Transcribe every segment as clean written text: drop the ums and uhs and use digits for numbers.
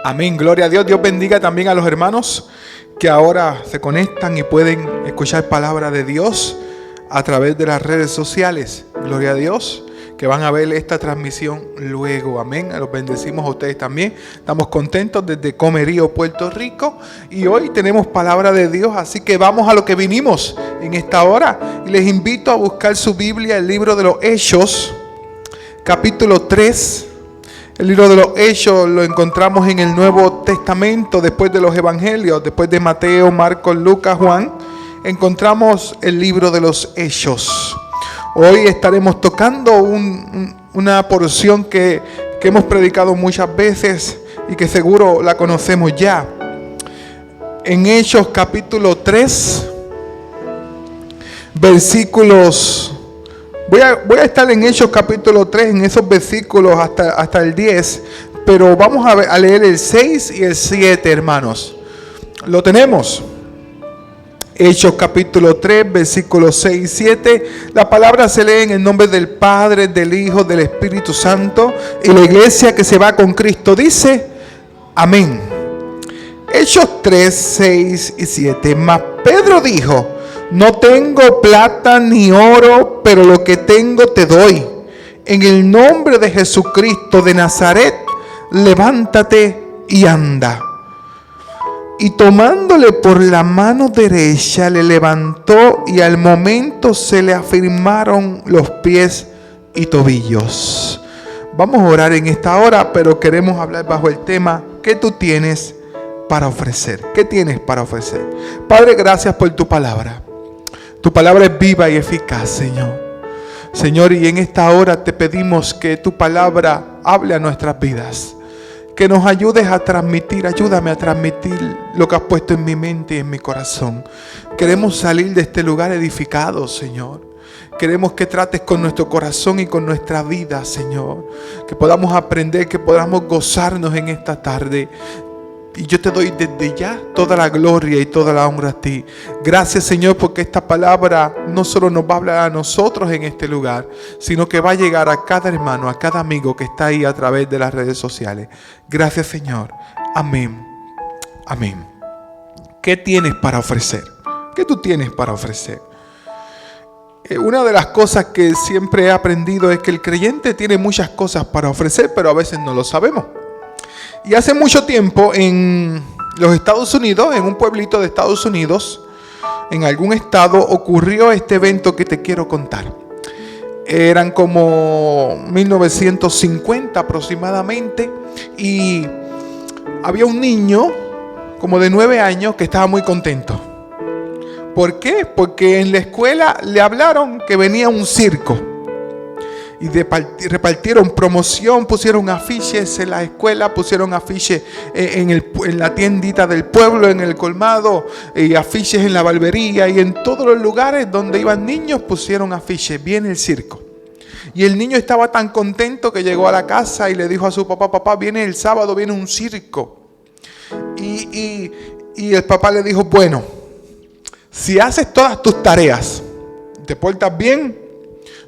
Amén, gloria a Dios. Dios bendiga también a los hermanos que ahora se conectan y pueden escuchar palabra de Dios a través de las redes sociales. Gloria a Dios, que van a ver esta transmisión luego. Amén, los bendecimos a ustedes también. Estamos contentos desde Comerío, Puerto Rico, y hoy tenemos palabra de Dios, así que vamos a lo que vinimos en esta hora. Y les invito a buscar su Biblia, el libro de los Hechos, capítulo 3. El libro de los Hechos lo encontramos en el Nuevo Testamento, después de los Evangelios, después de Mateo, Marcos, Lucas, Juan. Encontramos el libro de los Hechos. Hoy estaremos tocando una porción que hemos predicado muchas veces y que seguro la conocemos ya. En Hechos capítulo 3, versículos... Voy a estar en Hechos capítulo 3, en esos versículos hasta el 10, pero vamos a leer el 6 y el 7, hermanos. Lo tenemos. Hechos capítulo 3, versículos 6 y 7. La palabra se lee en el nombre del Padre, del Hijo, del Espíritu Santo. Y la iglesia que se va con Cristo dice, amén. Hechos 3, 6 y 7. Mas Pedro dijo: no tengo plata ni oro, pero lo que tengo te doy. En el nombre de Jesucristo de Nazaret, levántate y anda. Y tomándole por la mano derecha, le levantó y al momento se le afirmaron los pies y tobillos. Vamos a orar en esta hora, pero queremos hablar bajo el tema: ¿qué tú tienes para ofrecer? ¿Qué tienes para ofrecer? Padre, gracias por tu palabra. Tu palabra es viva y eficaz, Señor. Señor, y en esta hora te pedimos que tu palabra hable a nuestras vidas. Que nos ayudes a transmitir, ayúdame a transmitir lo que has puesto en mi mente y en mi corazón. Queremos salir de este lugar edificados, Señor. Queremos que trates con nuestro corazón y con nuestra vida, Señor. Que podamos aprender, que podamos gozarnos en esta tarde. Y yo te doy desde ya toda la gloria y toda la honra a ti. Gracias, Señor, porque esta palabra no solo nos va a hablar a nosotros en este lugar, sino que va a llegar a cada hermano, a cada amigo que está ahí a través de las redes sociales. Gracias, Señor. Amén. Amén. ¿Qué tienes para ofrecer? ¿Qué tú tienes para ofrecer? Una de las cosas que siempre he aprendido es que el creyente tiene muchas cosas para ofrecer, pero a veces no lo sabemos. Y hace mucho tiempo en los Estados Unidos, en un pueblito de Estados Unidos, en algún estado, ocurrió este evento que te quiero contar. Eran como 1950 aproximadamente, y había un niño como de 9 años que estaba muy contento. ¿Por qué? Porque en la escuela le hablaron que venía un circo. Y repartieron promoción, pusieron afiches en la escuela, pusieron afiches en la tiendita del pueblo, en el colmado, y afiches en la barbería, y en todos los lugares donde iban niños pusieron afiches. Viene el circo. Y el niño estaba tan contento que llegó a la casa y le dijo a su papá: papá, viene el sábado, viene un circo. Y el papá le dijo: bueno, si haces todas tus tareas, te portas bien,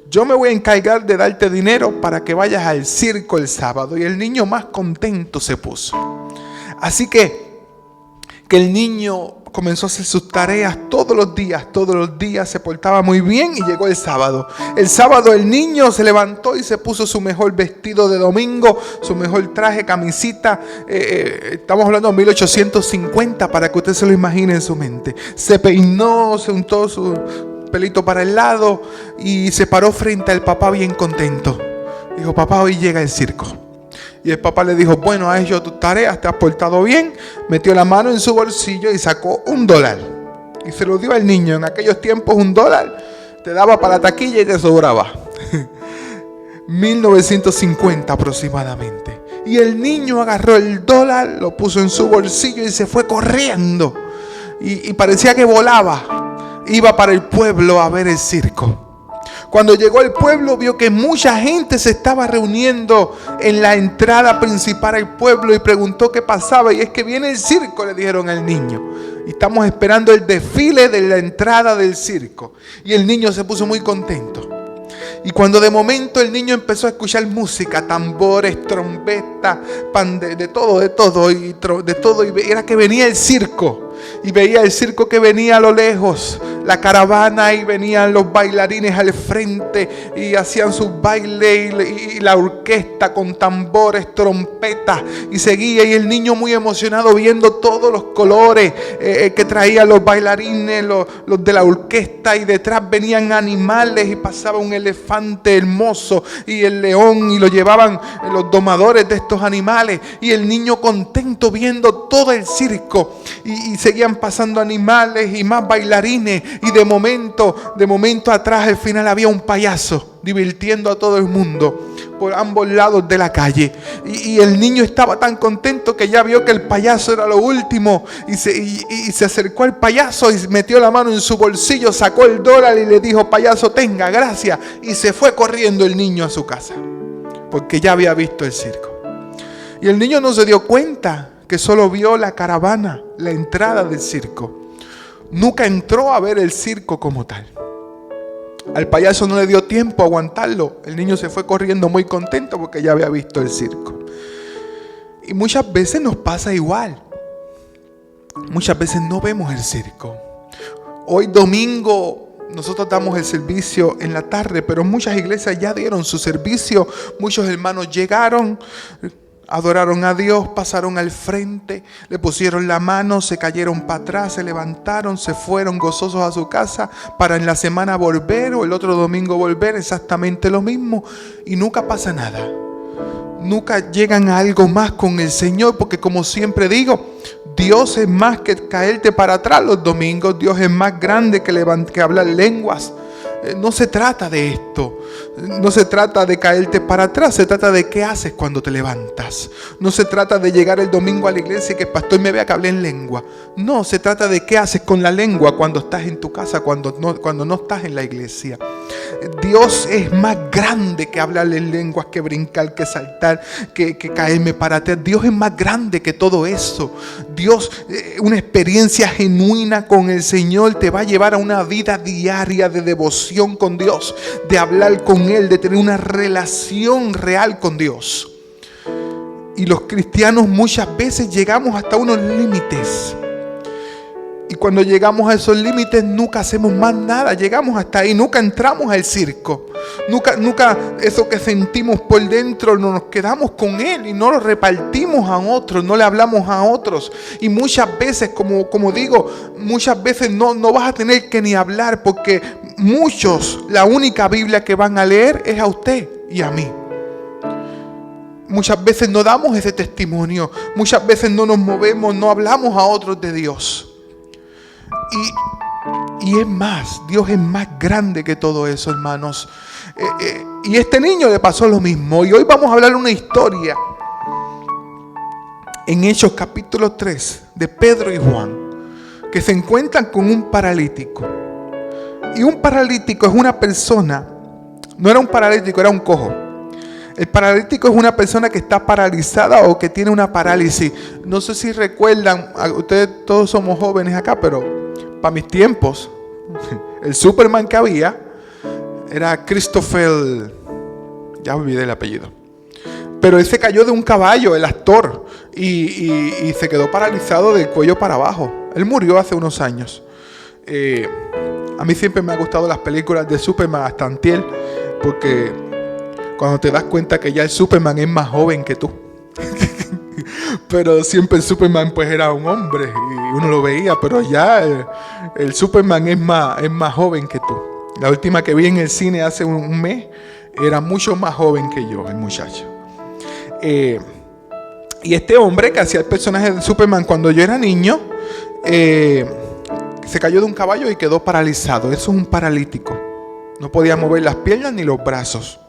yo me voy a encargar de darte dinero para que vayas al circo el sábado. Y el niño más contento se puso. Así que el niño comenzó a hacer sus tareas todos los días, se portaba muy bien, y llegó el sábado. El sábado el niño se levantó y se puso su mejor vestido de domingo, su mejor traje, camisita. Estamos hablando de 1850 para que usted se lo imagine en su mente. Se peinó, se untó su pelito para el lado y se paró frente al papá bien contento. Dijo: papá, hoy llega el circo. Y el papá le dijo: bueno, has hecho tus tareas, te has portado bien. Metió la mano en su bolsillo y sacó $1 y se lo dio al niño. En aquellos tiempos $1 te daba para la taquilla y te sobraba. 1950 aproximadamente. Y el niño agarró el $1, lo puso en su bolsillo y se fue corriendo, y parecía que volaba. Iba para el pueblo a ver el circo. Cuando llegó al pueblo, vio que mucha gente se estaba reuniendo en la entrada principal al pueblo y preguntó qué pasaba. Y es que viene el circo, le dijeron al niño. Y estamos esperando el desfile de la entrada del circo. Y el niño se puso muy contento. Y cuando de momento el niño empezó a escuchar música, tambores, trompetas, de todo, y era que venía el circo. Y veía el circo que venía a lo lejos, la caravana, y venían los bailarines al frente y hacían sus bailes, y la orquesta con tambores, trompetas, y seguía, y el niño muy emocionado viendo todos los colores que traían los bailarines, los de la orquesta, y detrás venían animales y pasaba un elefante hermoso y el león, y lo llevaban los domadores de estos animales, y el niño contento viendo todo el circo, y seguían pasando animales y más bailarines, y de momento atrás al final había un payaso divirtiendo a todo el mundo por ambos lados de la calle, y el niño estaba tan contento que ya vio que el payaso era lo último, y se acercó al payaso y metió la mano en su bolsillo, sacó el dólar y le dijo: payaso, tenga, gracias, y se fue corriendo el niño a su casa porque ya había visto el circo. Y el niño no se dio cuenta que solo vio la caravana, la entrada del circo. Nunca entró a ver el circo como tal. Al payaso no le dio tiempo a aguantarlo. El niño se fue corriendo muy contento porque ya había visto el circo. Y muchas veces nos pasa igual. Muchas veces no vemos el circo. Hoy domingo nosotros damos el servicio en la tarde, pero muchas iglesias ya dieron su servicio. Muchos hermanos llegaron, adoraron a Dios, pasaron al frente, le pusieron la mano, se cayeron para atrás, se levantaron, se fueron gozosos a su casa para en la semana volver, o el otro domingo volver exactamente lo mismo, y nunca pasa nada. Nunca llegan a algo más con el Señor, porque como siempre digo, Dios es más que caerte para atrás los domingos. Dios es más grande que hablar lenguas. No se trata de esto. No se trata de caerte para atrás. Se trata de qué haces cuando te levantas. No se trata de llegar el domingo a la iglesia y que el pastor me vea que hablé en lengua. No, se trata de qué haces con la lengua cuando estás en tu casa, cuando no estás en la iglesia. Dios es más grande que hablar en lenguas, que brincar, que saltar, que caerme para atrás. Dios es más grande que todo eso. Dios, una experiencia genuina con el Señor te va a llevar a una vida diaria de devoción con Dios, de hablar con Él, de tener una relación real con Dios. Y los cristianos muchas veces llegamos hasta unos límites. Y cuando llegamos a esos límites nunca hacemos más nada. Llegamos hasta ahí, nunca entramos al circo. Nunca eso que sentimos por dentro nos quedamos con él y no lo repartimos a otros, no le hablamos a otros. Y muchas veces, como digo, muchas veces no vas a tener que ni hablar, porque muchos, la única Biblia que van a leer es a usted y a mí. Muchas veces no damos ese testimonio, muchas veces no nos movemos, no hablamos a otros de Dios. Y es más, Dios es más grande que todo eso, hermanos. Y a este niño le pasó lo mismo. Y hoy vamos a hablar una historia en Hechos capítulo 3 de Pedro y Juan, que se encuentran con un paralítico. Y un paralítico es una persona, no era un paralítico, era un cojo. El paralítico es una persona que está paralizada o que tiene una parálisis. No sé si recuerdan, ustedes todos somos jóvenes acá, pero para mis tiempos, el Superman que había era Christopher, ya olvidé el apellido, pero él se cayó de un caballo, el actor, y se quedó paralizado del cuello para abajo. Él murió hace unos años. A mí siempre me han gustado las películas de Superman hasta antier, porque cuando te das cuenta que ya el Superman es más joven que tú. Pero siempre el Superman pues era un hombre y uno lo veía, pero ya el Superman es más joven que tú. La última que vi en el cine hace un mes era mucho más joven que yo, el muchacho. Y este hombre que hacía el personaje de Superman cuando yo era niño, se cayó de un caballo y quedó paralizado. Eso es un paralítico. No podía mover las piernas ni los brazos.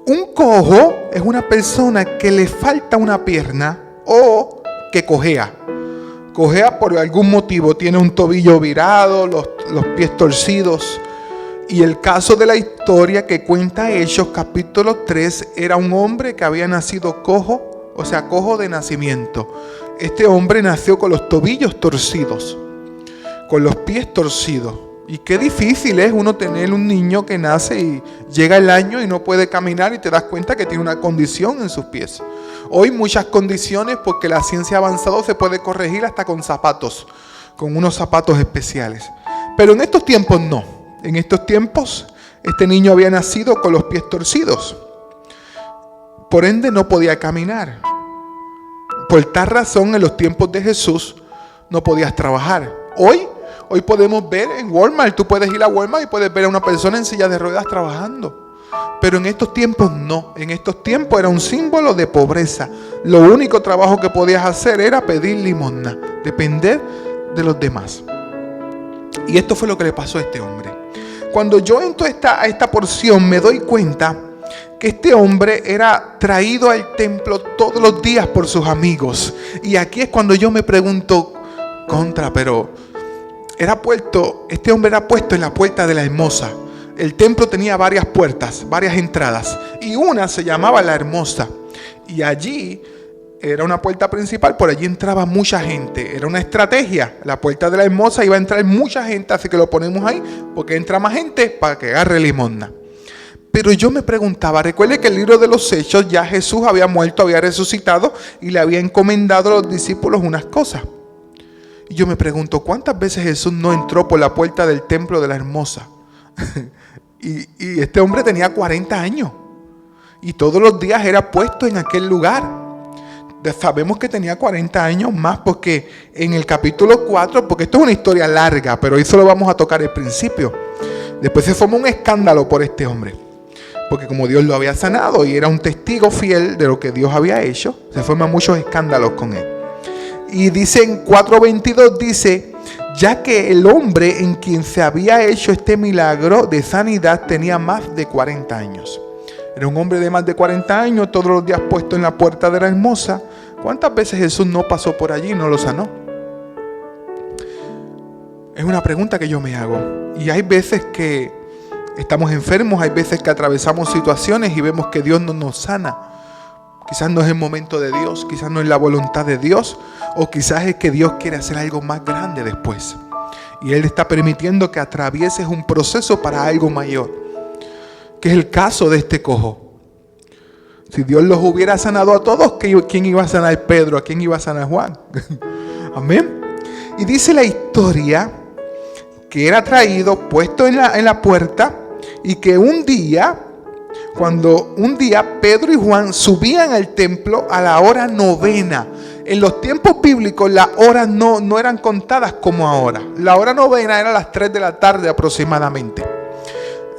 Un cojo es una persona que le falta una pierna o que cojea. Cojea por algún motivo, tiene un tobillo virado, los pies torcidos. Y el caso de la historia que cuenta Hechos capítulo 3 era un hombre que había nacido cojo, o sea, cojo de nacimiento. Este hombre nació con los tobillos torcidos, con los pies torcidos. Y qué difícil es uno tener un niño que nace y llega el año y no puede caminar y te das cuenta que tiene una condición en sus pies. Hoy muchas condiciones, porque la ciencia ha avanzado, se puede corregir hasta con zapatos, con unos zapatos especiales. Pero en estos tiempos no. En estos tiempos este niño había nacido con los pies torcidos. Por ende no podía caminar. Por tal razón en los tiempos de Jesús no podías trabajar. Hoy podemos ver en Walmart, tú puedes ir a Walmart y puedes ver a una persona en silla de ruedas trabajando. Pero en estos tiempos no. En estos tiempos era un símbolo de pobreza. Lo único trabajo que podías hacer era pedir limosna, depender de los demás. Y esto fue lo que le pasó a este hombre. Cuando yo entro a esta porción me doy cuenta que este hombre era traído al templo todos los días por sus amigos. Y aquí es cuando yo me pregunto, pero este hombre era puesto en la puerta de la Hermosa. El templo tenía varias puertas, varias entradas, y una se llamaba la Hermosa. Y allí era una puerta principal, por allí entraba mucha gente. Era una estrategia. La puerta de la Hermosa iba a entrar mucha gente, así que lo ponemos ahí, porque entra más gente para que agarre limosna. Pero yo me preguntaba, recuerde que el libro de los Hechos, ya Jesús había muerto, había resucitado y le había encomendado a los discípulos unas cosas. Y yo me pregunto, ¿cuántas veces Jesús no entró por la puerta del templo de la Hermosa? y este hombre tenía 40 años. Y todos los días era puesto en aquel lugar. Sabemos que tenía 40 años más porque en el capítulo 4, porque esto es una historia larga, pero hoy solo vamos a tocar el principio. Después se formó un escándalo por este hombre. Porque como Dios lo había sanado y era un testigo fiel de lo que Dios había hecho, se forman muchos escándalos con él. Y dice en 4:22, dice, ya que el hombre en quien se había hecho este milagro de sanidad tenía más de 40 años. Era un hombre de más de 40 años, todos los días puesto en la puerta de la Hermosa. ¿Cuántas veces Jesús no pasó por allí y no lo sanó? Es una pregunta que yo me hago. Y hay veces que estamos enfermos, hay veces que atravesamos situaciones y vemos que Dios no nos sana. Quizás no es el momento de Dios, quizás no es la voluntad de Dios, o quizás es que Dios quiere hacer algo más grande después. Y Él está permitiendo que atravieses un proceso para algo mayor, que es el caso de este cojo. Si Dios los hubiera sanado a todos, ¿quién iba a sanar a Pedro? ¿A quién iba a sanar a Juan? Amén. Y dice la historia que era traído, puesto en la puerta, y que un día Pedro y Juan subían al templo a la hora 9. En los tiempos bíblicos las horas no eran contadas como ahora. La hora 9 era a las 3 de la tarde aproximadamente.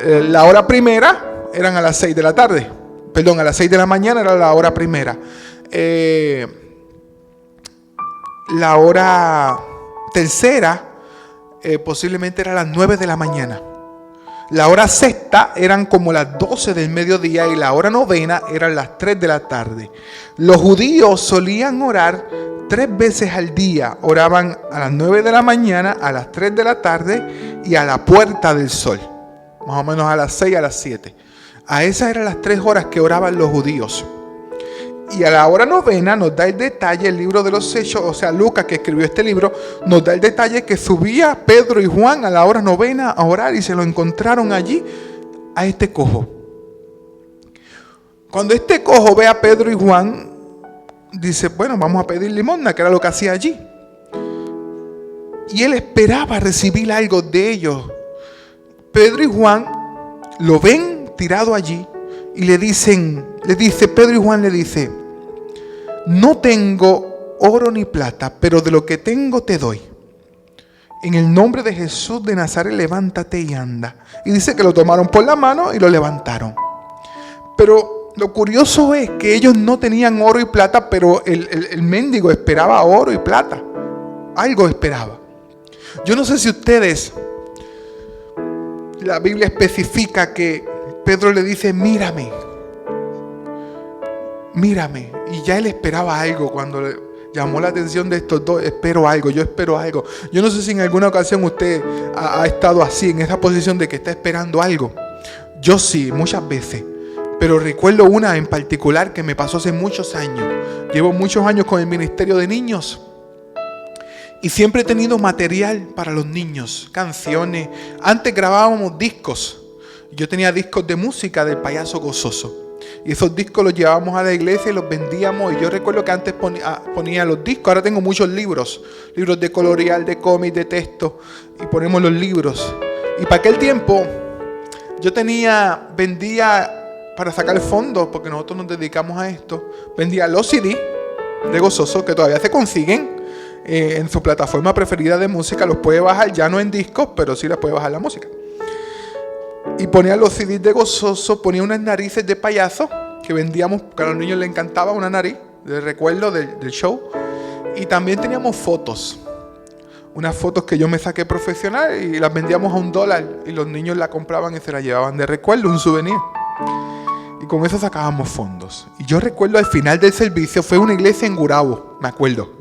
La hora primera eran a las 6 de la tarde. Perdón, a las 6 de la mañana era la hora primera. La hora tercera posiblemente era a las 9 de la mañana. La hora sexta eran como las 12 del mediodía y la hora 9 eran las 3 de la tarde. Los judíos solían orar 3 veces al día. Oraban a las 9 de la mañana, a las 3 de la tarde y a la puerta del sol. Más o menos a las 6 y a las 7. A esas eran las 3 horas que oraban los judíos. Y a la hora 9 nos da el detalle, el libro de los Hechos, o sea, Lucas, que escribió este libro, nos da el detalle que subía Pedro y Juan a la hora 9 a orar y se lo encontraron allí a este cojo. Cuando este cojo ve a Pedro y Juan, dice, bueno, vamos a pedir limosna, que era lo que hacía allí. Y él esperaba recibir algo de ellos. Pedro y Juan lo ven tirado allí y Pedro y Juan le dice, no tengo oro ni plata, pero de lo que tengo te doy. En el nombre de Jesús de Nazaret, levántate y anda. Y dice que lo tomaron por la mano y lo levantaron. Pero lo curioso es que ellos no tenían oro y plata, pero el mendigo esperaba oro y plata. Algo esperaba. Yo no sé si ustedes, la Biblia especifica que Pedro le dice, mírame. Y ya él esperaba algo cuando le llamó la atención de estos dos. Yo espero algo. Yo no sé si en alguna ocasión usted ha estado así, en esa posición de que está esperando algo. Yo sí, muchas veces. Pero recuerdo una en particular que me pasó hace muchos años. Llevo muchos años con el ministerio de niños. Y siempre he tenido material para los niños, canciones. Antes grabábamos discos. Yo tenía discos de música del Payaso Gozoso. Y esos discos los llevábamos a la iglesia y los vendíamos. Y yo recuerdo que antes ponía los discos. Ahora tengo muchos libros. Libros de colorear, de cómic, de texto. Y ponemos los libros. Y para aquel tiempo yo vendía para sacar fondos, porque nosotros nos dedicamos a esto. Vendía los CD de Gozoso, que todavía se consiguen en su plataforma preferida de música. Los puede bajar, ya no en discos, pero sí las puede bajar la música. Y ponía los CDs de Gozoso, ponía unas narices de payaso que vendíamos, que a los niños les encantaba una nariz, de recuerdo del show. Y también teníamos fotos, unas fotos que yo me saqué profesional y las vendíamos a $1 y los niños la compraban y se la llevaban de recuerdo, un souvenir. Y con eso sacábamos fondos. Y yo recuerdo al final del servicio, fue una iglesia en Gurabo, me acuerdo.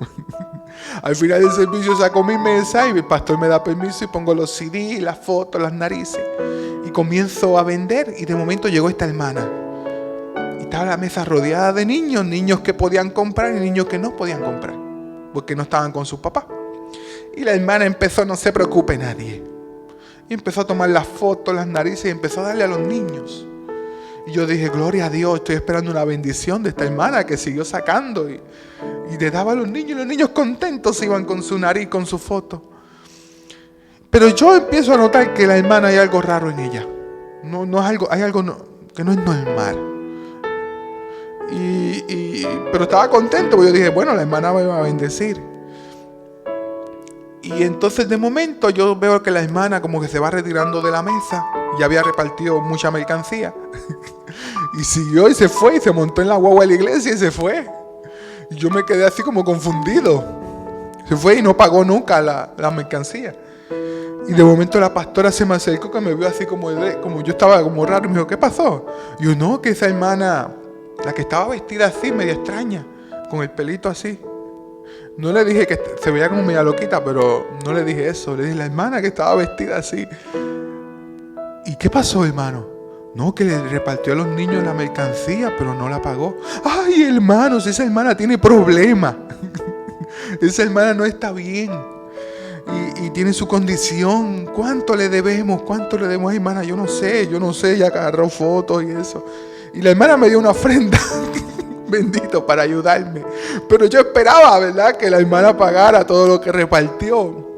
Al final del servicio saco mi mesa y el pastor me da permiso y pongo los CD, las fotos, las narices. Y comienzo a vender y de momento llegó esta hermana. Y estaba la mesa rodeada de niños, niños que podían comprar y niños que no podían comprar, porque no estaban con sus papás. Y la hermana empezó, no se preocupe nadie. Y empezó a tomar las fotos, las narices y empezó a darle a los niños. Y yo dije, gloria a Dios, estoy esperando una bendición de esta hermana que siguió sacando. Y le daba a los niños contentos iban con su nariz, con su foto. Pero yo empiezo a notar que la hermana hay algo raro en ella. No es algo, hay algo que no es normal. Pero estaba contento porque yo dije, bueno, la hermana me va a bendecir. Y entonces de momento yo veo que la hermana como que se va retirando de la mesa. Ya había repartido mucha mercancía. Y siguió y se fue y se montó en la guagua de la iglesia y se fue. Y yo me quedé así como confundido. Se fue y no pagó nunca la mercancía. Y de momento la pastora se me acercó, que me vio así como yo estaba como raro, y me dijo, ¿qué pasó? Y yo, no, que esa hermana, la que estaba vestida así, media extraña, con el pelito así. No le dije que se veía como media loquita, pero no le dije eso. Le dije, la hermana que estaba vestida así. ¿Y qué pasó, hermano? No, que le repartió a los niños la mercancía, pero no la pagó. Ay, hermanos, esa hermana tiene problemas. Esa hermana no está bien. Y tiene su condición. ¿Cuánto le debemos? ¿Cuánto le debemos? Ay, hermana, yo no sé. Ella agarró fotos y eso. Y la hermana me dio una ofrenda. Bendito, para ayudarme. Pero yo esperaba, ¿verdad?, que la hermana pagara todo lo que repartió.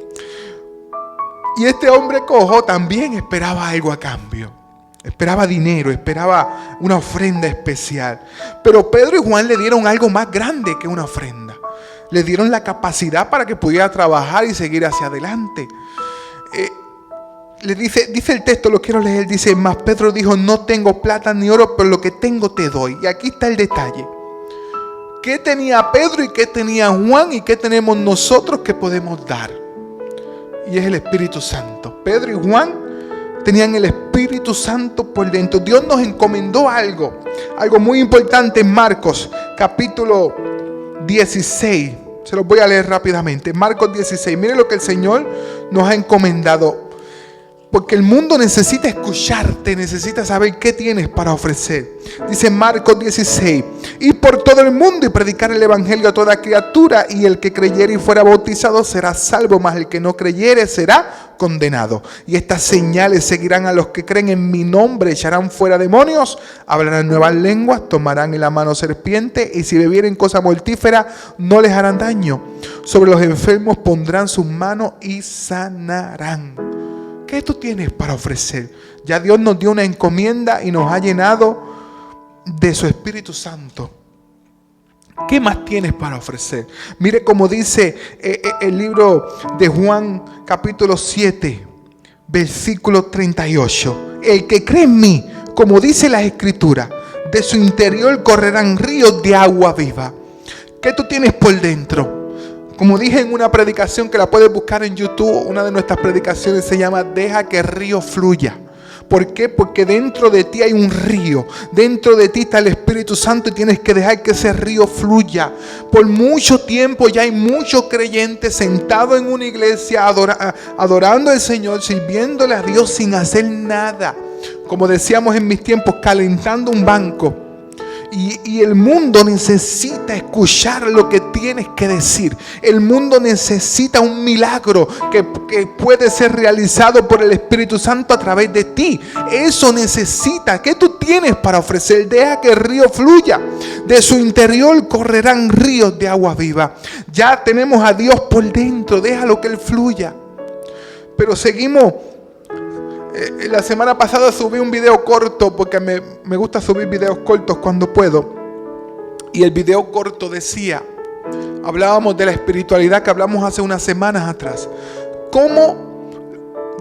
Y este hombre cojo también esperaba algo a cambio. Esperaba dinero, esperaba una ofrenda especial. Pero Pedro y Juan le dieron algo más grande que una ofrenda. Le dieron la capacidad para que pudiera trabajar y seguir hacia adelante. Le dice el texto, lo quiero leer, dice, mas Pedro dijo, no tengo plata ni oro, pero lo que tengo te doy. Y aquí está el detalle. ¿Qué tenía Pedro y qué tenía Juan y qué tenemos nosotros que podemos dar? Y es el Espíritu Santo. Pedro y Juan tenían el Espíritu Santo por dentro. Dios nos encomendó algo muy importante en Marcos capítulo 16. Se los voy a leer rápidamente. Marcos 16. Mire lo que el Señor nos ha encomendado. Porque el mundo necesita escucharte, necesita saber qué tienes para ofrecer. Dice Marcos 16, ir por todo el mundo y predicar el evangelio a toda criatura, y el que creyere y fuera bautizado será salvo, mas el que no creyere será condenado. Y estas señales seguirán a los que creen en mi nombre: echarán fuera demonios, hablarán nuevas lenguas, tomarán en la mano serpiente, y si bebieren cosa mortífera no les harán daño. Sobre los enfermos pondrán sus manos y sanarán. ¿Qué tú tienes para ofrecer? Ya Dios nos dio una encomienda y nos ha llenado de su Espíritu Santo. ¿Qué más tienes para ofrecer? Mire cómo dice el libro de Juan capítulo 7, versículo 38. El que cree en mí, como dice la Escritura, de su interior correrán ríos de agua viva. ¿Qué tú tienes por dentro? Como dije en una predicación que la puedes buscar en YouTube, una de nuestras predicaciones se llama Deja que el río fluya. ¿Por qué? Porque dentro de ti hay un río. Dentro de ti está el Espíritu Santo y tienes que dejar que ese río fluya. Por mucho tiempo ya hay muchos creyentes sentados en una iglesia adorando al Señor, sirviéndole a Dios sin hacer nada. Como decíamos en mis tiempos, calentando un banco. Y el mundo necesita escuchar lo que tienes que decir. El mundo necesita un milagro que puede ser realizado por el Espíritu Santo a través de ti. Eso necesita. ¿Qué tú tienes para ofrecer? Deja que el río fluya. De su interior correrán ríos de agua viva. Ya tenemos a Dios por dentro. Déjalo que Él fluya. Pero seguimos. La semana pasada subí un video corto porque me gusta subir videos cortos cuando puedo. Y el video corto decía, hablábamos de la espiritualidad que hablamos hace unas semanas atrás. ¿Cómo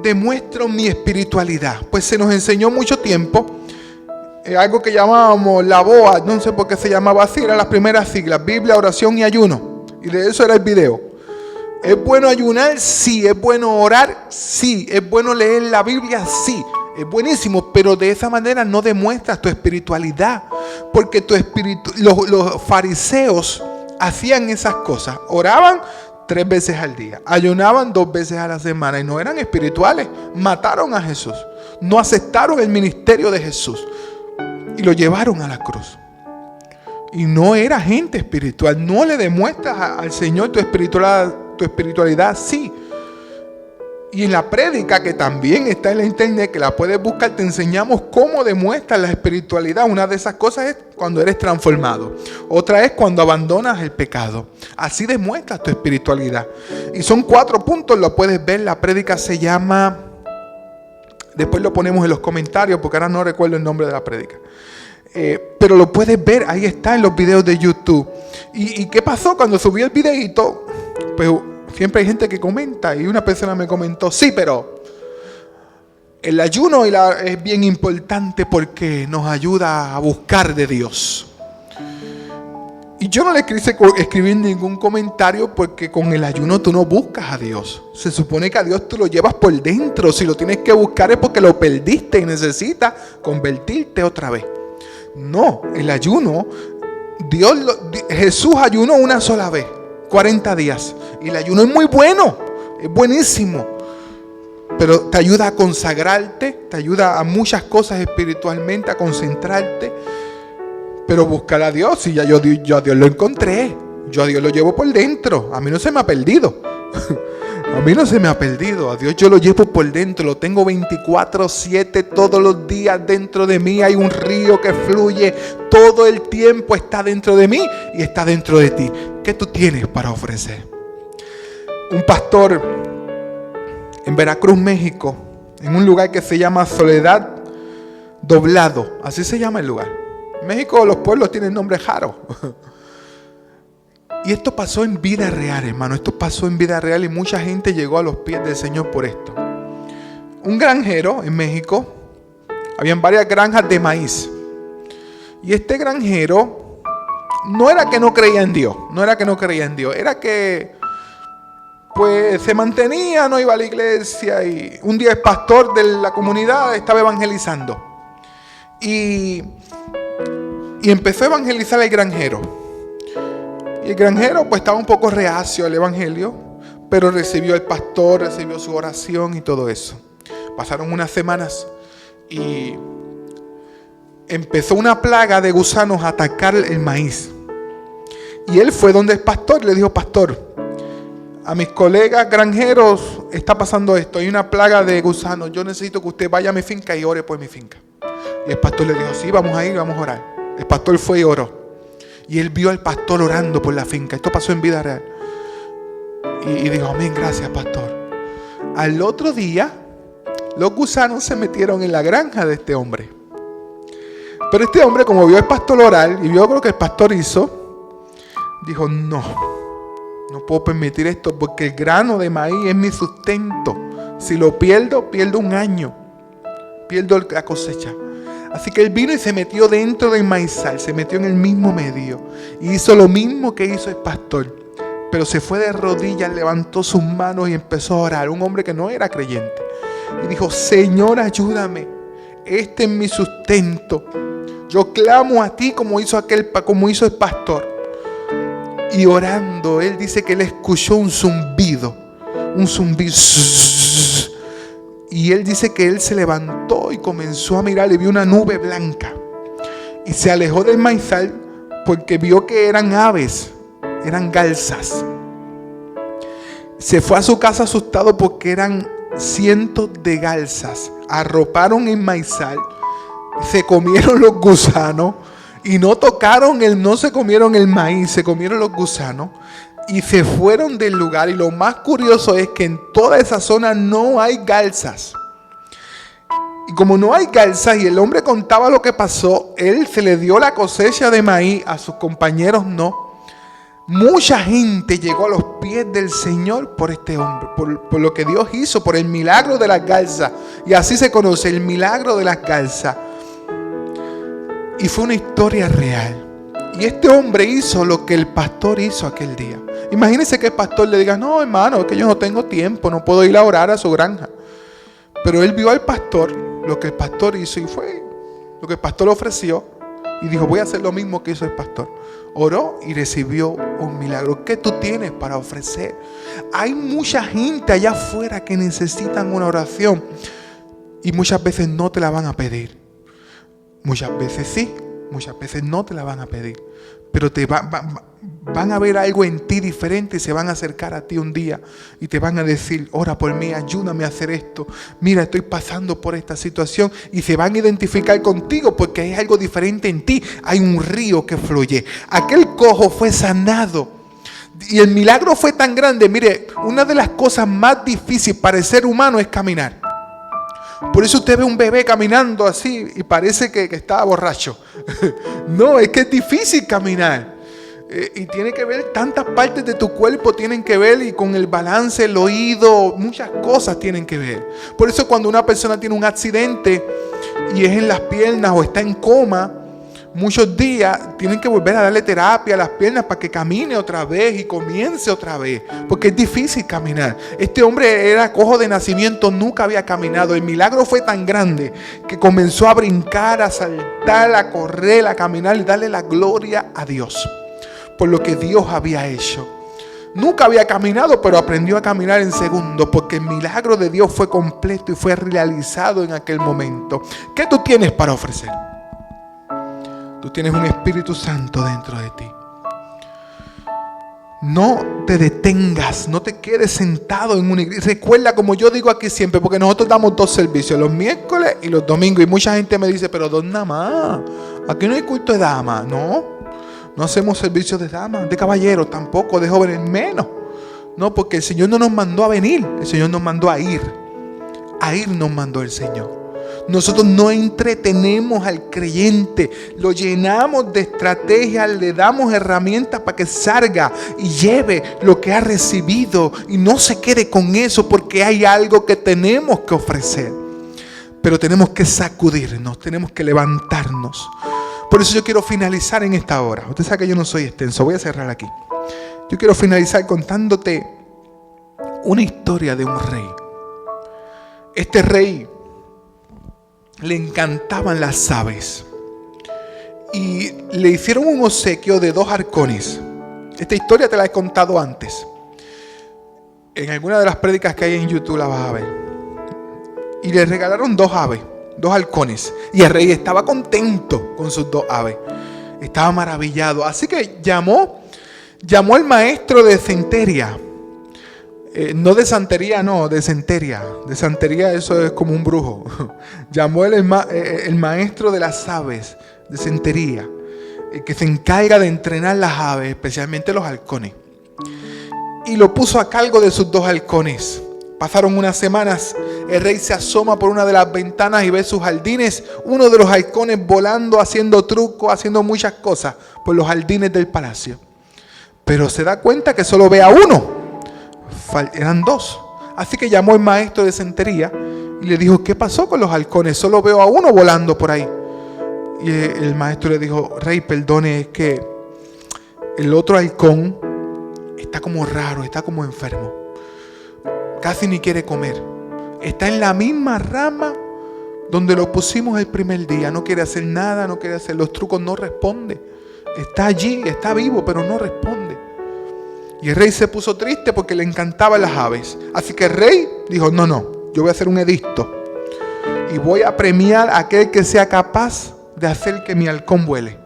demuestro mi espiritualidad? Pues se nos enseñó mucho tiempo algo que llamábamos la BOA, no sé por qué se llamaba así, eran las primeras siglas, Biblia, oración y ayuno. Y de eso era el video. ¿Es bueno ayunar? Sí. ¿Es bueno orar? Sí. ¿Es bueno leer la Biblia? Sí. Es buenísimo, pero de esa manera no demuestras tu espiritualidad. Porque los fariseos hacían esas cosas. Oraban 3 veces al día. Ayunaban 2 veces a la semana y no eran espirituales. Mataron a Jesús. No aceptaron el ministerio de Jesús. Y lo llevaron a la cruz. Y no era gente espiritual. No le demuestras al Señor tu espiritualidad, sí. Y en la prédica, que también está en la internet, que la puedes buscar, te enseñamos cómo demuestras la espiritualidad. Una de esas cosas es cuando eres transformado. Otra es cuando abandonas el pecado. Así demuestras tu espiritualidad. Y son 4 puntos, lo puedes ver. La prédica se llama... Después lo ponemos en los comentarios porque ahora no recuerdo el nombre de la prédica. Pero lo puedes ver, ahí está en los videos de YouTube. ¿Y qué pasó cuando subí el videito? Pues siempre hay gente que comenta y una persona me comentó, sí, pero el ayuno es bien importante porque nos ayuda a buscar de Dios. Y yo no le quise escribir ningún comentario porque con el ayuno tú no buscas a Dios. Se supone que a Dios tú lo llevas por dentro. Si lo tienes que buscar es porque lo perdiste y necesitas convertirte otra vez. No, el ayuno, Jesús ayunó una sola vez, 40 días. Y el ayuno es muy bueno, es buenísimo. Pero te ayuda a consagrarte, te ayuda a muchas cosas espiritualmente, a concentrarte. Pero buscar a Dios, y ya yo a Dios lo encontré. Yo a Dios lo llevo por dentro. A mí no se me ha perdido. A mí no se me ha perdido. A Dios yo lo llevo por dentro. Lo tengo 24/7 todos los días dentro de mí. Hay un río que fluye. Todo el tiempo está dentro de mí y está dentro de ti. ¿Qué tú tienes para ofrecer? Un pastor en Veracruz, México, en un lugar que se llama Soledad Doblado. Así se llama el lugar. En México los pueblos tienen nombre raro. Y esto pasó en vida real, hermano. Esto pasó en vida real y mucha gente llegó a los pies del Señor por esto. Un granjero en México, habían varias granjas de maíz. Y este granjero no era que no creía en Dios, era que pues se mantenía, no iba a la iglesia. Y un día el pastor de la comunidad estaba evangelizando. Y empezó a evangelizar al granjero. Y el granjero pues estaba un poco reacio al evangelio, pero recibió al pastor, recibió su oración y todo eso. Pasaron unas semanas y empezó una plaga de gusanos a atacar el maíz. Y él fue donde el pastor y le dijo: pastor, a mis colegas granjeros está pasando esto, hay una plaga de gusanos, yo necesito que usted vaya a mi finca y ore por mi finca. Y el pastor le dijo: sí, vamos a ir, vamos a orar. El pastor fue y oró. Y él vio al pastor orando por la finca. Esto pasó en vida real. Y dijo: amén, gracias, pastor. Al otro día, los gusanos se metieron en la granja de este hombre. Pero este hombre, como vio al pastor orar y vio lo que el pastor hizo, dijo: no puedo permitir esto porque el grano de maíz es mi sustento. Si lo pierdo, pierdo un año. Pierdo la cosecha. Así que él vino y se metió dentro del maizal, se metió en el mismo medio. Y hizo lo mismo que hizo el pastor. Pero se fue de rodillas, levantó sus manos y empezó a orar. Un hombre que no era creyente. Y dijo: Señor, ayúdame. Este es mi sustento. Yo clamo a ti como hizo el pastor. Y orando, él dice que él escuchó un zumbido. Un zumbido. Y él dice que él se levantó y comenzó a mirar y vio una nube blanca. y se alejó del maizal porque vio que eran aves, eran garzas. Se fue a su casa asustado porque eran cientos de garzas. Arroparon el maizal, se comieron los gusanos y no se comieron el maíz, se comieron los gusanos y se fueron del lugar. Y lo más curioso es que en toda esa zona no hay garzas. Y como no hay garzas y el hombre contaba lo que pasó, él se le dio la cosecha de maíz, a sus compañeros no. Mucha gente llegó a los pies del Señor por este hombre, por lo que Dios hizo, por el milagro de las garzas. Y así se conoce, el milagro de las garzas. Y fue una historia real. Y este hombre hizo lo que el pastor hizo aquel día. Imagínense que el pastor le diga: no, hermano, es que yo no tengo tiempo, no puedo ir a orar a su granja. Pero él vio al pastor, lo que el pastor hizo, y fue lo que el pastor ofreció. Y dijo: voy a hacer lo mismo que hizo el pastor. Oró y recibió un milagro. ¿Qué tú tienes para ofrecer? Hay mucha gente allá afuera que necesitan una oración. Y muchas veces no te la van a pedir. Muchas veces sí, muchas veces no te la van a pedir. Pero van a ver algo en ti diferente y se van a acercar a ti un día y te van a decir: ora por mí, ayúdame a hacer esto. Mira, estoy pasando por esta situación. Y se van a identificar contigo porque hay algo diferente en ti. Hay un río que fluye. Aquel cojo fue sanado. Y el milagro fue tan grande. Mire, una de las cosas más difíciles para el ser humano es caminar. Por eso usted ve un bebé caminando así y parece que está borracho. No, es que es difícil caminar. Y tiene que ver, tantas partes de tu cuerpo tienen que ver, y con el balance, el oído, muchas cosas tienen que ver. Por eso cuando una persona tiene un accidente y es en las piernas o está en coma, muchos días tienen que volver a darle terapia a las piernas para que camine otra vez y comience otra vez, porque es difícil caminar. Este hombre era cojo de nacimiento, nunca había caminado. El milagro fue tan grande que comenzó a brincar, a saltar, a correr, a caminar y darle la gloria a Dios por lo que Dios había hecho. Nunca había caminado, pero aprendió a caminar en segundos, porque el milagro de Dios fue completo y fue realizado en aquel momento. ¿Qué tú tienes para ofrecer? Tú tienes un Espíritu Santo dentro de ti. No te detengas, no te quedes sentado en una iglesia. Recuerda, como yo digo aquí siempre, porque nosotros damos 2 servicios, los miércoles y los domingos. Y mucha gente me dice: pero 2 nada más. Aquí no hay culto de damas. No hacemos servicios de damas, de caballeros tampoco, de jóvenes menos. No, porque el Señor no nos mandó a venir, el Señor nos mandó a ir. A ir nos mandó el Señor. Nosotros no entretenemos al creyente, lo llenamos de estrategias, le damos herramientas para que salga y lleve lo que ha recibido y no se quede con eso, porque hay algo que tenemos que ofrecer. Pero tenemos que sacudirnos, tenemos que levantarnos. Por eso yo quiero finalizar en esta hora. Usted sabe que yo no soy extenso, voy a cerrar aquí. Yo quiero finalizar contándote una historia de un rey. Este rey le encantaban las aves y le hicieron un obsequio de 2 halcones. Esta historia te la he contado antes. En alguna de las prédicas que hay en YouTube la vas a ver. Y le regalaron 2 aves, 2 halcones. Y el rey estaba contento con sus 2 aves. Estaba maravillado. Así que llamó al maestro de centería. No de santería, no, de centería. De santería, eso es como un brujo. Llamó el maestro de las aves, de centería, que se encarga de entrenar las aves, especialmente los halcones. Y lo puso a cargo de sus 2 halcones. Pasaron unas semanas, el rey se asoma por una de las ventanas y ve sus jardines, uno de los halcones volando, haciendo trucos, haciendo muchas cosas por los jardines del palacio. Pero se da cuenta que solo ve a uno. Eran 2. Así que llamó el maestro de centería y le dijo: ¿qué pasó con los halcones? Solo veo a uno volando por ahí. Y el maestro le dijo: rey, perdone, es que el otro halcón está como raro, está como enfermo. Casi ni quiere comer. Está en la misma rama donde lo pusimos el primer día. No quiere hacer nada, no quiere hacer los trucos, no responde. Está allí, está vivo, pero no responde. Y el rey se puso triste porque le encantaban las aves. Así que el rey dijo: no, yo voy a hacer un edicto. Y voy a premiar a aquel que sea capaz de hacer que mi halcón vuele.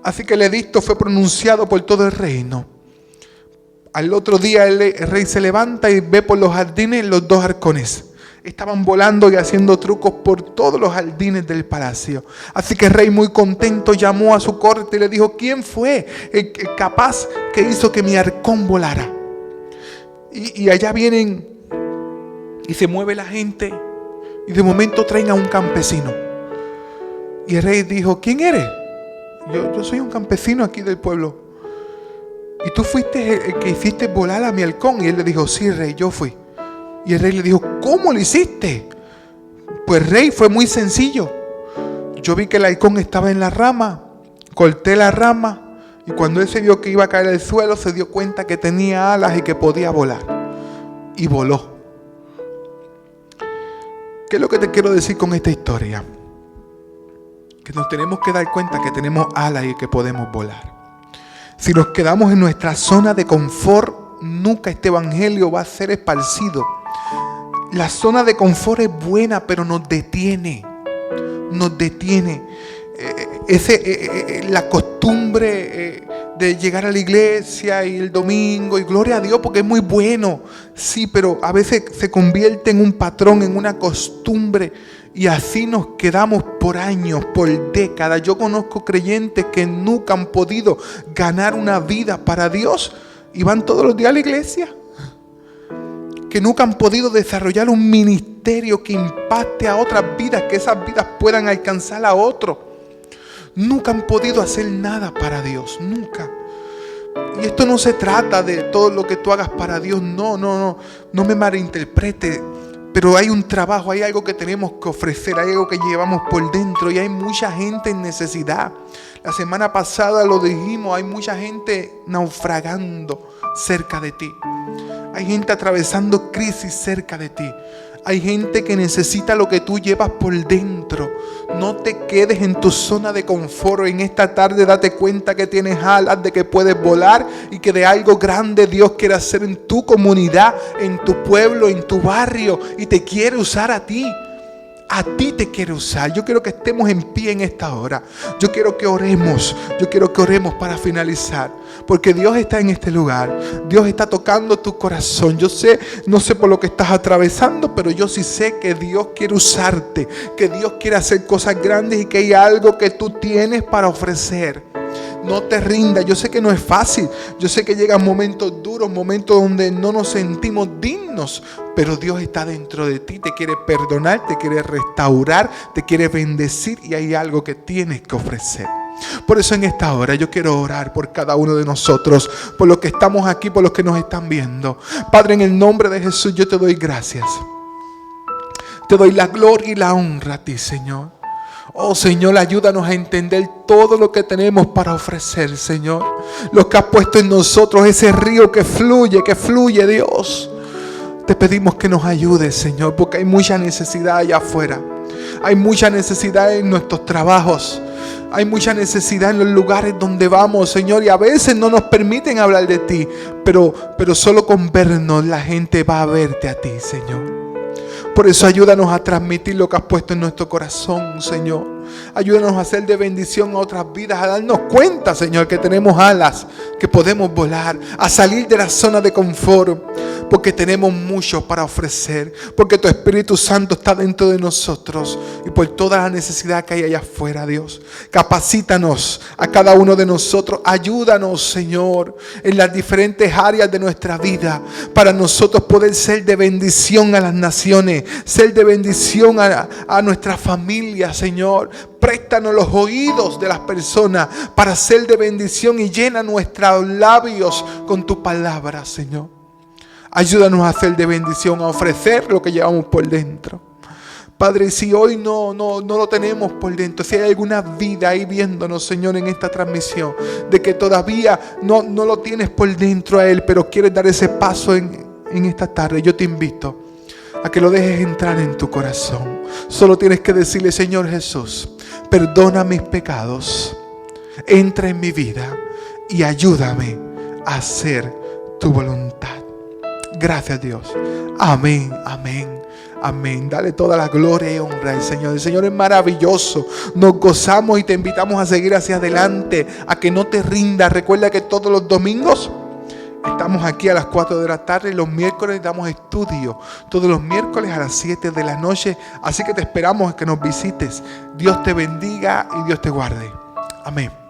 Así que el edicto fue pronunciado por todo el reino. Al otro día el rey se levanta y ve por los jardines los 2 halcones. Estaban volando y haciendo trucos por todos los jardines del palacio. Así que el rey, muy contento, llamó a su corte y le dijo: ¿quién fue el capaz que hizo que mi halcón volara? Y allá vienen y se mueve la gente y de momento traen a un campesino. Y el rey dijo: ¿quién eres? Yo soy un campesino aquí del pueblo. ¿Y tú fuiste el que hiciste volar a mi halcón? Y él le dijo: sí, rey, yo fui. Y el rey le dijo: ¿cómo lo hiciste? Pues, rey, fue muy sencillo. Yo vi que el halcón estaba en la rama, corté la rama, y cuando él se vio que iba a caer al suelo, se dio cuenta que tenía alas y que podía volar. Y voló. ¿Qué es lo que te quiero decir con esta historia? Que nos tenemos que dar cuenta que tenemos alas y que podemos volar. Si nos quedamos en nuestra zona de confort, nunca este evangelio va a ser esparcido. La zona de confort es buena, pero nos detiene. Nos detiene. La costumbre de llegar a la iglesia y el domingo, y gloria a Dios porque es muy bueno. Sí, pero a veces se convierte en un patrón, en una costumbre. Y así nos quedamos por años, por décadas. Yo conozco creyentes que nunca han podido ganar una vida para Dios y van todos los días a la iglesia. Que nunca han podido desarrollar un ministerio que impacte a otras vidas, que esas vidas puedan alcanzar a otro. Nunca han podido hacer nada para Dios, nunca. Y esto no se trata de todo lo que tú hagas para Dios, no me malinterprete. Pero hay un trabajo, hay algo que tenemos que ofrecer, hay algo que llevamos por dentro y hay mucha gente en necesidad. La semana pasada lo dijimos, hay mucha gente naufragando cerca de ti. Hay gente atravesando crisis cerca de ti. Hay gente que necesita lo que tú llevas por dentro. No te quedes en tu zona de confort. En esta tarde date cuenta que tienes alas, de que puedes volar y que de algo grande Dios quiere hacer en tu comunidad, en tu pueblo, en tu barrio, y te quiere usar a ti. A ti te quiere usar. Yo quiero que estemos en pie en esta hora. Yo quiero que oremos. Yo quiero que oremos para finalizar. Porque Dios está en este lugar. Dios está tocando tu corazón. Yo sé, no sé por lo que estás atravesando, pero yo sí sé que Dios quiere usarte. Que Dios quiere hacer cosas grandes y que hay algo que tú tienes para ofrecer. No te rindas. Yo sé que no es fácil. Yo sé que llegan momentos duros, momentos donde no nos sentimos dignos. Pero Dios está dentro de ti. Te quiere perdonar, te quiere restaurar, te quiere bendecir. Y hay algo que tienes que ofrecer. Por eso en esta hora yo quiero orar por cada uno de nosotros, por los que estamos aquí, por los que nos están viendo. Padre, en el nombre de Jesús yo te doy gracias. Te doy la gloria y la honra a ti, Señor. Oh Señor, ayúdanos a entender todo lo que tenemos para ofrecer, Señor. Lo que has puesto en nosotros, ese río que fluye, Dios. Te pedimos que nos ayudes, Señor, porque hay mucha necesidad allá afuera. Hay mucha necesidad en nuestros trabajos. Hay mucha necesidad en los lugares donde vamos, Señor. Y a veces no nos permiten hablar de ti. Pero solo con vernos la gente va a verte a ti, Señor. Por eso ayúdanos a transmitir lo que has puesto en nuestro corazón, Señor. Ayúdanos a ser de bendición a otras vidas, a darnos cuenta, Señor, que tenemos alas, que podemos volar, a salir de la zona de confort, porque tenemos mucho para ofrecer, porque tu Espíritu Santo está dentro de nosotros y por toda la necesidad que hay allá afuera, Dios. Capacítanos a cada uno de nosotros, ayúdanos, Señor, en las diferentes áreas de nuestra vida, para nosotros poder ser de bendición a las naciones, ser de bendición a nuestra familia, Señor. Préstanos los oídos de las personas para ser de bendición y llena nuestros labios con tu palabra, Señor. Ayúdanos a ser de bendición, a ofrecer lo que llevamos por dentro. Padre, si hoy no lo tenemos por dentro, si hay alguna vida ahí viéndonos, Señor, en esta transmisión, de que todavía no lo tienes por dentro a Él, pero quieres dar ese paso en esta tarde, yo te invito a que lo dejes entrar en tu corazón. Solo tienes que decirle: Señor Jesús, perdona mis pecados, entra en mi vida y ayúdame a hacer tu voluntad. Gracias, Dios. Amén, amén, Amén. Dale toda la gloria y honra al Señor. El Señor es maravilloso. Nos gozamos y te invitamos a seguir hacia adelante, a que no te rindas. Recuerda que todos los domingos estamos aquí a las 4 de la tarde y los miércoles damos estudio. Todos los miércoles a las 7 de la noche. Así que te esperamos que nos visites. Dios te bendiga y Dios te guarde. Amén.